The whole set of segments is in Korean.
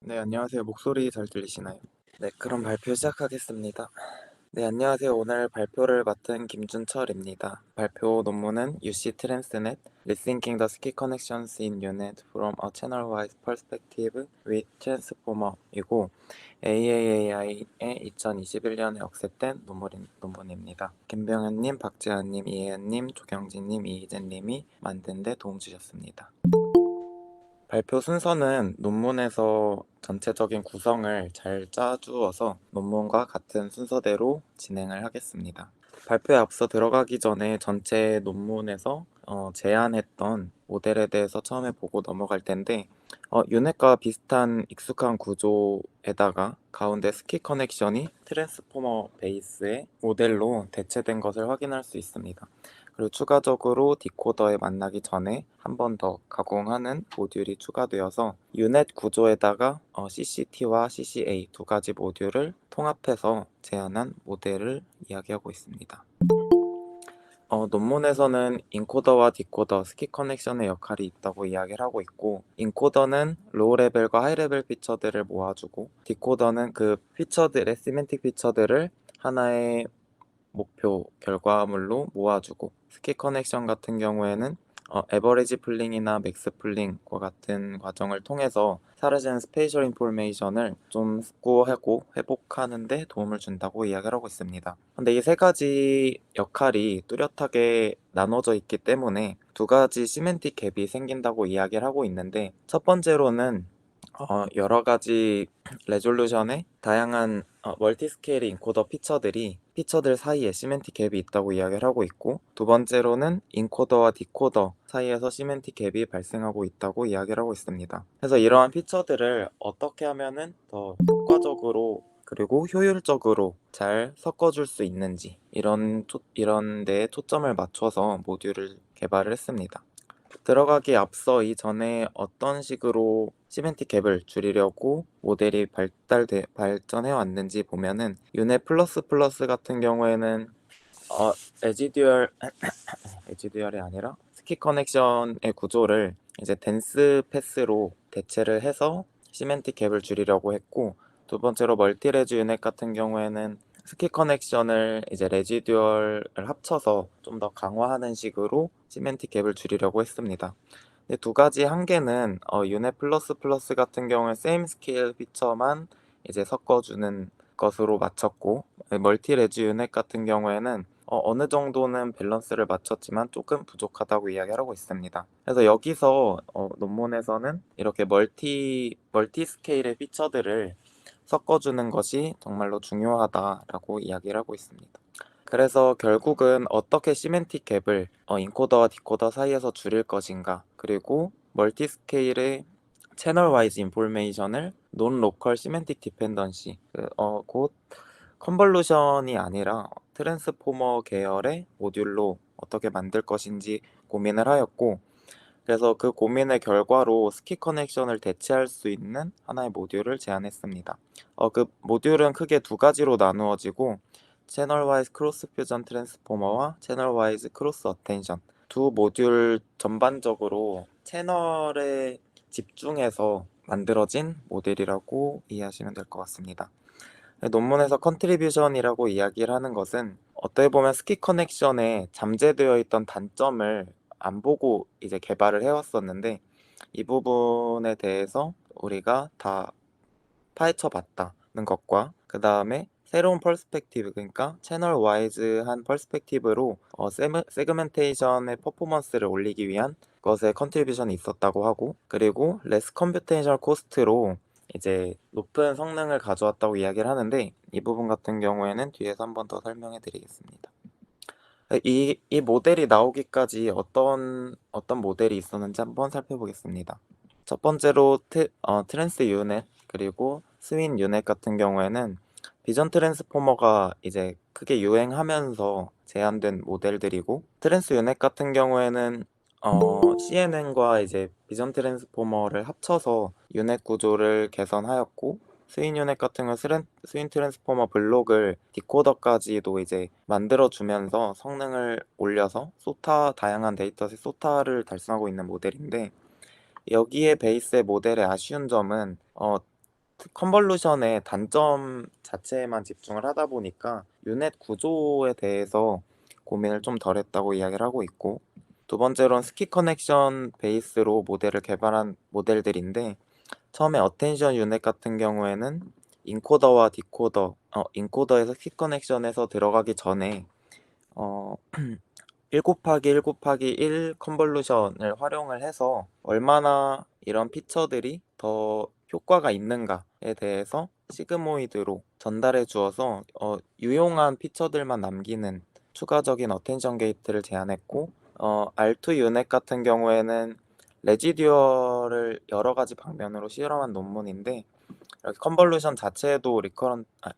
네, 안녕하세요. 목소리 잘 들리시나요? 네, 그럼 발표 시작하겠습니다. 네, 안녕하세요. 오늘 발표를 맡은 김준철입니다. 발표 논문은 UC 트랜스넷 Rethinking the Ski Connections in UNET from a Channel-Wise Perspective with Transformer이고 AAAI에 2021년에 억셉된 논문입니다. 김병현님, 박재환님, 이혜연님, 조경진님, 이희재님이 만든 데 도움 주셨습니다. 발표 순서는 논문에서 전체적인 구성을 잘 짜주어서 논문과 같은 순서대로 진행을 하겠습니다. 발표에 앞서 들어가기 전에 전체 논문에서 제안했던 모델에 대해서 처음에 보고 넘어갈 텐데 유넷과 비슷한 익숙한 구조에다가 가운데 스키 커넥션이 트랜스포머 베이스의 모델로 대체된 것을 확인할 수 있습니다. 그리고 추가적으로 디코더에 만나기 전에 한 번 더 가공하는 모듈이 추가되어서 유넷 구조에다가 CCT와 CCA 두 가지 모듈을 통합해서 제안한 모델을 이야기하고 있습니다. 논문에서는 인코더와 디코더, 스키 커넥션의 역할이 있다고 이야기를 하고 있고, 인코더는 로우 레벨과 하이 레벨 피처들을 모아주고, 디코더는 그 피처들의 시멘틱 피처들을 하나의 목표 결과물로 모아주고, 스키 커넥션 같은 경우에는 에버리지 풀링이나 맥스 풀링과 같은 과정을 통해서 사라지는 스페이셜 인포메이션을 좀 복구하고 회복하는 데 도움을 준다고 이야기를 하고 있습니다. 근데 이 세 가지 역할이 뚜렷하게 나눠져 있기 때문에 두 가지 시멘틱 갭이 생긴다고 이야기를 하고 있는데, 첫 번째로는 여러 가지 레졸루션의 다양한 멀티스케일 인코더 피처들 사이에 시멘틱 갭이 있다고 이야기를 하고 있고, 두 번째로는 인코더와 디코더 사이에서 시멘틱 갭이 발생하고 있다고 이야기를 하고 있습니다. 그래서 이러한 피처들을 어떻게 하면은 더 효과적으로 그리고 효율적으로 잘 섞어줄 수 있는지 이런 데에 초점을 맞춰서 모듈을 개발을 했습니다. 들어가기 앞서 이전에 어떤 식으로 시멘틱 갭을 줄이려고 모델이 발전해 왔는지 보면은 유넷 플러스 플러스 같은 경우에는 에지듀얼 에지듀얼이 아니라 스키 커넥션의 구조를 이제 덴스 패스로 대체를 해서 시멘틱 갭을 줄이려고 했고, 두 번째로 멀티레즈 유넷 같은 경우에는 스키 커넥션을 이제 레지듀얼을 합쳐서 좀 더 강화하는 식으로 시멘틱 갭을 줄이려고 했습니다. 근데 두 가지 한계는 유넷 플러스 플러스 같은 경우는 세임 스케일 피처만 이제 섞어주는 것으로 맞췄고, 멀티레즈 유넷 같은 경우에는 어느 정도는 밸런스를 맞췄지만 조금 부족하다고 이야기를 하고 있습니다. 그래서 여기서 논문에서는 이렇게 멀티 스케일의 피처들을 섞어주는 것이 정말로 중요하다라고 이야기를 하고 있습니다. 그래서 결국은 어떻게 시멘틱 갭을 인코더와 디코더 사이에서 줄일 것인가, 그리고 멀티 스케일의 채널 와이즈 인포메이션을 논 로컬 시멘틱 디펜던시, 곧 컨볼루션이 아니라 트랜스포머 계열의 모듈로 어떻게 만들 것인지 고민을 하였고, 그래서 그 고민의 결과로 스키 커넥션을 대체할 수 있는 하나의 모듈을 제안했습니다. 그 모듈은 크게 두 가지로 나누어지고, 채널 와이즈 크로스 퓨전 트랜스포머와 채널 와이즈 크로스 어텐션, 두 모듈 전반적으로 채널에 집중해서 만들어진 모델이라고 이해하시면 될 것 같습니다. 논문에서 컨트리뷰션이라고 이야기를 하는 것은 어떻게 보면 스키 커넥션에 잠재되어 있던 단점을 안 보고 이제 개발을 해왔었는데, 이 부분에 대해서 우리가 다 파헤쳐 봤다는 것과, 그 다음에 새로운 퍼스펙티브, 그러니까 채널 와이즈한 퍼스펙티브로 세그멘테이션의 퍼포먼스를 올리기 위한 것에 컨트리뷰션이 있었다고 하고, 그리고 레스 컴퓨테이션 코스트로 이제 높은 성능을 가져왔다고 이야기를 하는데, 이 부분 같은 경우에는 뒤에서 한 번 더 설명해 드리겠습니다. 이 모델이 나오기까지 어떤 모델이 있었는지 한번 살펴보겠습니다. 첫 번째로 트랜스 유넷 그리고 스윈 유넷 같은 경우에는 비전 트랜스포머가 이제 크게 유행하면서 제안된 모델들이고, 트랜스 유넷 같은 경우에는 CNN과 이제 비전 트랜스포머를 합쳐서 유넷 구조를 개선하였고, 스윈 유넷 같은 경우 스윈 트랜스포머 블록을 디코더까지도 이제 만들어주면서 성능을 올려서 다양한 데이터셋 소타를 달성하고 있는 모델인데, 여기에 베이스의 모델의 아쉬운 점은 컨볼루션의 단점 자체에만 집중을 하다 보니까 유넷 구조에 대해서 고민을 좀 덜 했다고 이야기를 하고 있고, 두 번째로는 스키 커넥션 베이스로 모델을 개발한 모델들인데, 처음에 어텐션 유넷 같은 경우에는 인코더와 디코더, 인코더에서 스키 커넥션에서 들어가기 전에 1 곱하기 1 곱하기 1 컨볼루션을 활용을 해서 얼마나 이런 피처들이 더 효과가 있는가에 대해서 시그모이드로 전달해 주어서 유용한 피처들만 남기는 추가적인 어텐션 게이트를 제안했고, R2 유넷 같은 경우에는 레지듀얼을 여러 가지 방면으로 실험한 논문인데, 이렇게 컨볼루션 자체에도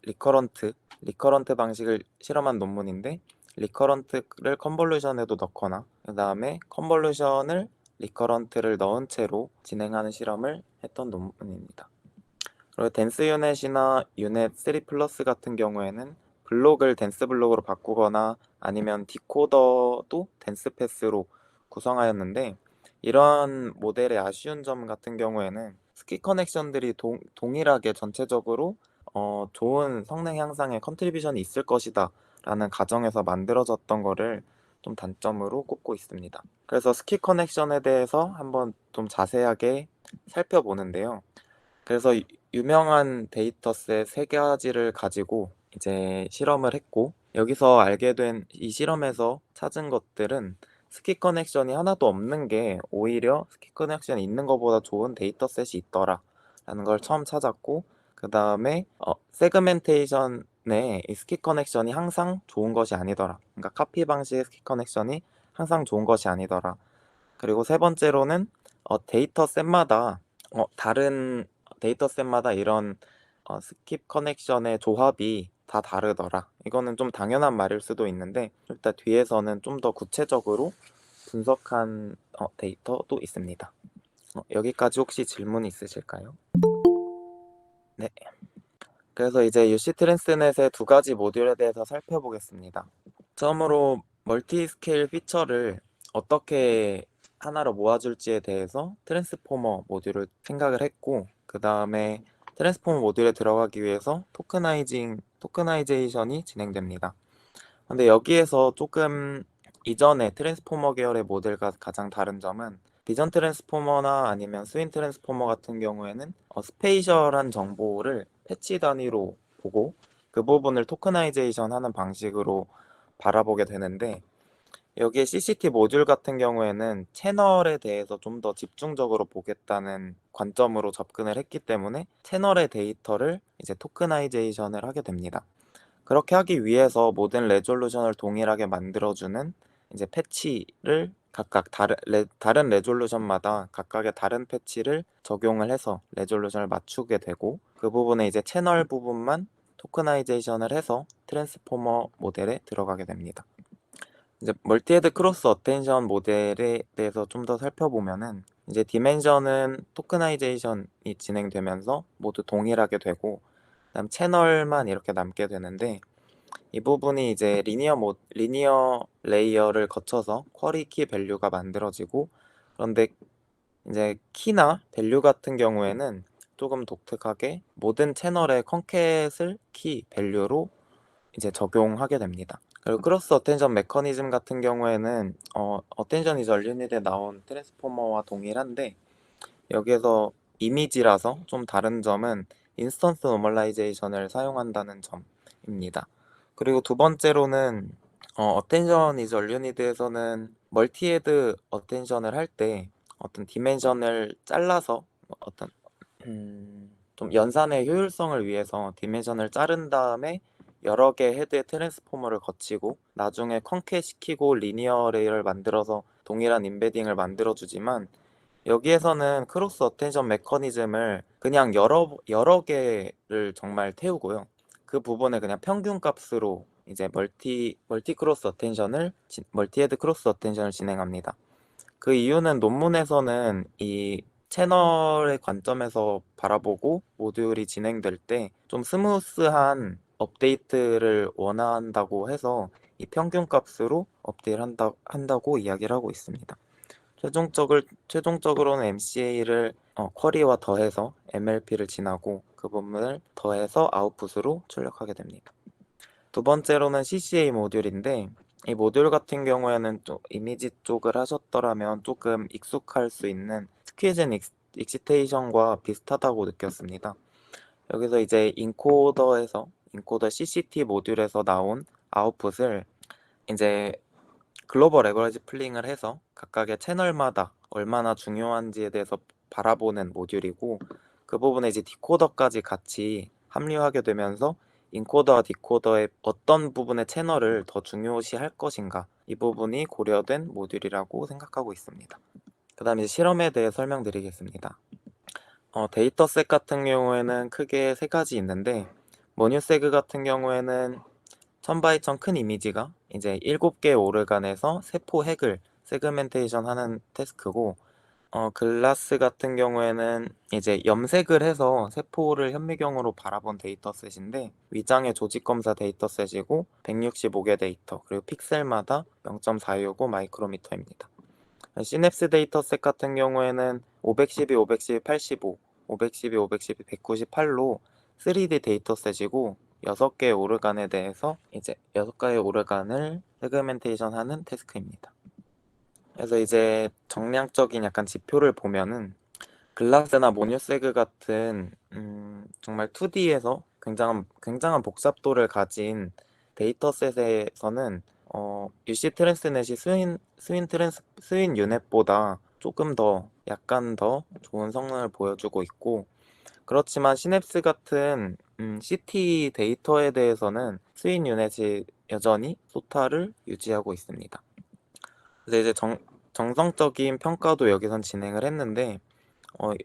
리커런트 방식을 실험한 논문인데, 리커런트를 컨볼루션에도 넣거나 그 다음에 컨볼루션을 리커런트를 넣은 채로 진행하는 실험을 했던 논문입니다. 그리고 댄스 유넷이나 유넷 3 플러스 같은 경우에는 블록을 댄스 블록으로 바꾸거나 아니면 디코더도 댄스 패스로 구성하였는데, 이러한 모델의 아쉬운 점 같은 경우에는 스키 커넥션들이 동일하게 전체적으로 좋은 성능 향상에 컨트리뷰션이 있을 것이다 라는 가정에서 만들어졌던 거를 좀 단점으로 꼽고 있습니다. 그래서 스키 커넥션에 대해서 한번 좀 자세하게 살펴보는데요. 그래서 유명한 데이터셋 3가지를 가지고 이제 실험을 했고, 여기서 알게 된 이 실험에서 찾은 것들은 스키 커넥션이 하나도 없는 게 오히려 스키 커넥션이 있는 것보다 좋은 데이터셋이 있더라 라는 걸 처음 찾았고, 그 다음에 세그멘테이션의 이 스키 커넥션이 항상 좋은 것이 아니더라, 그러니까 카피 방식의 스키 커넥션이 항상 좋은 것이 아니더라. 그리고 세 번째로는 데이터셋마다 다른 데이터셋마다 이런 스킵 커넥션의 조합이 다 다르더라. 이거는 좀 당연한 말일 수도 있는데, 일단 뒤에서는 좀 더 구체적으로 분석한 데이터도 있습니다. 여기까지 혹시 질문 있으실까요? 네. 그래서 이제 UC 트랜스넷의 2가지 모듈에 대해서 살펴보겠습니다. 처음으로 멀티 스케일 피처를 어떻게 하나로 모아줄지에 대해서 트랜스포머 모듈을 생각을 했고, 그 다음에 트랜스포머 모듈에 들어가기 위해서 토크나이제이션이 진행됩니다. 근데 여기에서 조금 이전의 트랜스포머 계열의 모델과 가장 다른 점은, 비전 트랜스포머나 아니면 스윈 트랜스포머 같은 경우에는 스페이셜한 정보를 패치 단위로 보고 그 부분을 토크나이제이션 하는 방식으로 바라보게 되는데, 여기에 CCT 모듈 같은 경우에는 채널에 대해서 좀 더 집중적으로 보겠다는 관점으로 접근을 했기 때문에 채널의 데이터를 이제 토크나이제이션을 하게 됩니다. 그렇게 하기 위해서 모든 레졸루션을 동일하게 만들어주는 이제 패치를 각각 다른 레졸루션마다 각각의 다른 패치를 적용을 해서 레졸루션을 맞추게 되고, 그 부분에 이제 채널 부분만 토크나이제이션을 해서 트랜스포머 모델에 들어가게 됩니다. 이제 멀티헤드 크로스 어텐션 모델에 대해서 좀 더 살펴보면은, 이제 디멘션은 토크나이제이션이 진행되면서 모두 동일하게 되고, 그다음 채널만 이렇게 남게 되는데, 이 부분이 이제 리니어 레이어를 거쳐서 쿼리 키 밸류가 만들어지고, 그런데 이제 키나 밸류 같은 경우에는 조금 독특하게 모든 채널의 컨캣을 키 밸류로 이제 적용하게 됩니다. 그리고 크로스 어텐션 메커니즘 같은 경우에는 어텐션 이즈 얼유닛에 나온 트랜스포머와 동일한데, 여기에서 이미지라서 좀 다른 점은 인스턴스 노멀라이제이션을 사용한다는 점입니다. 그리고 두 번째로는 어텐션 이즈 얼유닛에서는 멀티헤드 어텐션을 할 때 어떤 디멘션을 잘라서 어떤 좀 연산의 효율성을 위해서 디멘션을 자른 다음에 여러 개 헤드의 트랜스포머를 거치고 나중에 컨캣 시키고 리니어 레이를 만들어서 동일한 임베딩을 만들어주지만, 여기에서는 크로스 어텐션 메커니즘을 그냥 여러 개를 정말 태우고요. 그 부분을 그냥 평균 값으로 이제 멀티헤드 크로스 어텐션을 진행합니다. 그 이유는 논문에서는 이 채널의 관점에서 바라보고 모듈이 진행될 때 좀 스무스한 업데이트를 원한다고 해서 이 평균 값으로 한다고 이야기를 하고 있습니다. 최종적으로는 MCA를 쿼리와 더해서 MLP를 지나고, 그 그 부분을 더해서 아웃풋으로 출력하게 됩니다. 두 번째로는 CCA 모듈인데, 이 모듈 같은 경우에는 좀 이미지 쪽을 하셨더라면 조금 익숙할 수 있는 스퀴즈 익시테이션과 비슷하다고 느꼈습니다. 여기서 이제 인코더 CCT 모듈에서 나온 아웃풋을 이제 글로벌 에버리지 플링을 해서 각각의 채널마다 얼마나 중요한지에 대해서 바라보는 모듈이고, 그 부분에 이제 디코더까지 같이 합류하게 되면서 인코더와 디코더의 어떤 부분의 채널을 더 중요시할 것인가, 이 부분이 고려된 모듈이라고 생각하고 있습니다. 그 다음에 이제 실험에 대해 설명드리겠습니다. 데이터셋 같은 경우에는 크게 세 가지 있는데, 머뉴세그 같은 경우에는 1000바이1000 큰 이미지가 이제 7개의 오르간에서 세포 핵을 세그멘테이션 하는 태스크고, 글라스 같은 경우에는 이제 염색을 해서 세포를 현미경으로 바라본 데이터셋인데, 위장의 조직 검사 데이터셋이고 165개 데이터, 그리고 픽셀마다 0.465 마이크로미터입니다. 시냅스 데이터셋 같은 경우에는 512, 512, 85, 512, 512, 198로 3D 데이터셋이고 6개의 오르간에 대해서 이제 6개의 오르간을 세그멘테이션 하는 태스크입니다. 그래서 이제 정량적인 약간 지표를 보면은 글라스나 모뉴세그 같은 정말 2D에서 굉장한 복잡도를 가진 데이터셋에서는 UC 트랜스넷이 스윈 유넷보다 조금 더 약간 더 좋은 성능을 보여주고 있고, 그렇지만 시냅스 같은 CT 데이터에 대해서는 스윈 유넷이 여전히 소타를 유지하고 있습니다. 그래서 이제 정성적인 평가도 여기선 진행을 했는데,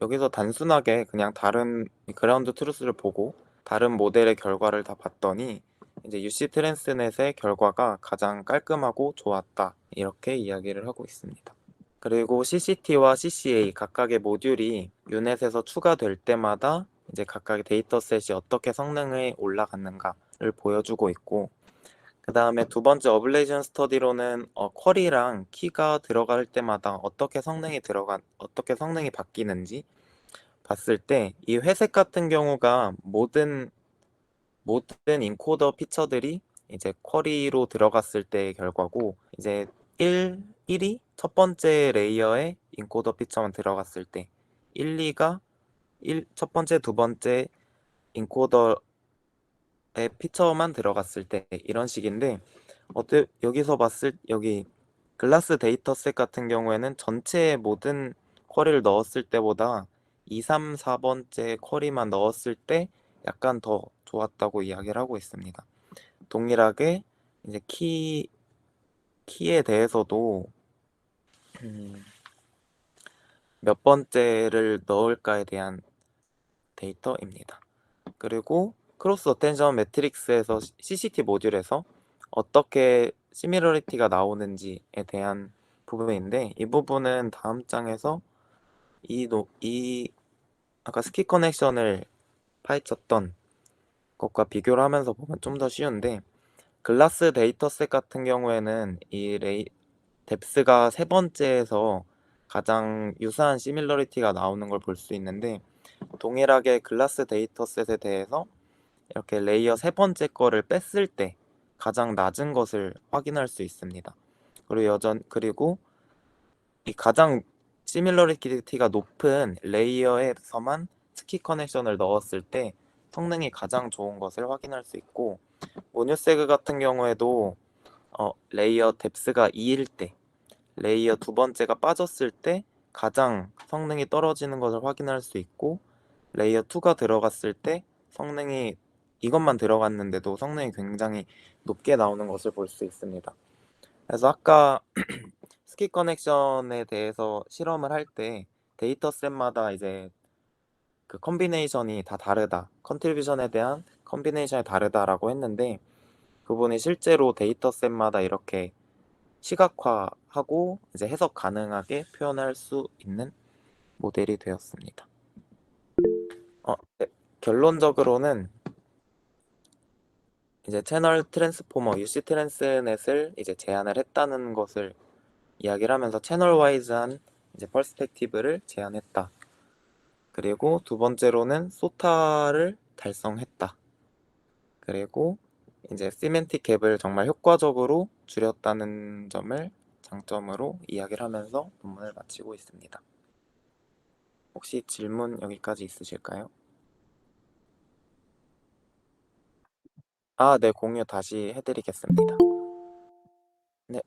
여기서 단순하게 그냥 다른 그라운드 트루스를 보고 다른 모델의 결과를 다 봤더니 이제 UC 트랜스넷의 결과가 가장 깔끔하고 좋았다, 이렇게 이야기를 하고 있습니다. 그리고 CCT와 CCA 각각의 모듈이 유넷에서 추가될 때마다 이제 각각의 데이터셋이 어떻게 성능이 올라갔는가를 보여주고 있고, 그 다음에 두 번째 어블레이션 스터디로는 쿼리랑 키가 들어갈 때마다 어떻게 성능이 바뀌는지 봤을 때, 이 회색 같은 경우가 모든 인코더 피처들이 이제 쿼리로 들어갔을 때의 결과고, 이제 1이 첫 번째 레이어에 인코더 피처만 들어갔을 때, 2가 첫 번째, 두 번째 인코더에 피처만 들어갔을 때, 이런 식인데, 여기 글라스 데이터셋 같은 경우에는 전체 모든 쿼리를 넣었을 때보다 2, 3, 4번째 쿼리만 넣었을 때 약간 더 좋았다고 이야기를 하고 있습니다. 동일하게 이제 키에 대해서도 몇 번째를 넣을까에 대한 데이터입니다. 그리고 크로스 어텐션 매트릭스에서 CCT 모듈에서 어떻게 시밀러리티가 나오는지에 대한 부분인데, 이 부분은 다음 장에서 아까 스키 커넥션을 파헤쳤던 것과 비교를 하면서 보면 좀 더 쉬운데, 글라스 데이터셋 같은 경우에는 뎁스가 세 번째에서 가장 유사한 시밀러리티가 나오는 걸 볼 수 있는데, 동일하게 글라스 데이터셋에 대해서 이렇게 레이어 세 번째 거를 뺐을 때 가장 낮은 것을 확인할 수 있습니다. 그리고 이 가장 시밀러리티가 높은 레이어에서만 스키 커넥션을 넣었을 때 성능이 가장 좋은 것을 확인할 수 있고, 모뉴세그 같은 경우에도 레이어 뎁스가 2일 때, 레이어 두 번째가 빠졌을 때 가장 성능이 떨어지는 것을 확인할 수 있고, 레이어 2가 들어갔을 때 이것만 들어갔는데도 성능이 굉장히 높게 나오는 것을 볼 수 있습니다. 그래서 아까 스키 커넥션에 대해서 실험을 할 때 데이터셋마다 이제 그 컨비네이션이 다 다르다, 컨트리뷰션에 대한 컨비네이션이 다르다라고 했는데, 그분이 실제로 데이터셋마다 이렇게 시각화하고 이제 해석 가능하게 표현할 수 있는 모델이 되었습니다. 네. 결론적으로는 이제 채널 트랜스포머 UC 트랜스넷을 이제 제안을 했다는 것을 이야기를 하면서 채널 와이즈한 이제 퍼스펙티브를 제안했다, 그리고 두 번째로는 소타를 달성했다. 그리고 이제 시멘틱 갭을 정말 효과적으로 줄였다는 점을 장점으로 이야기를 하면서 논문을 마치고 있습니다. 혹시 질문 여기까지 있으실까요? 네, 공유 다시 해드리겠습니다. 네.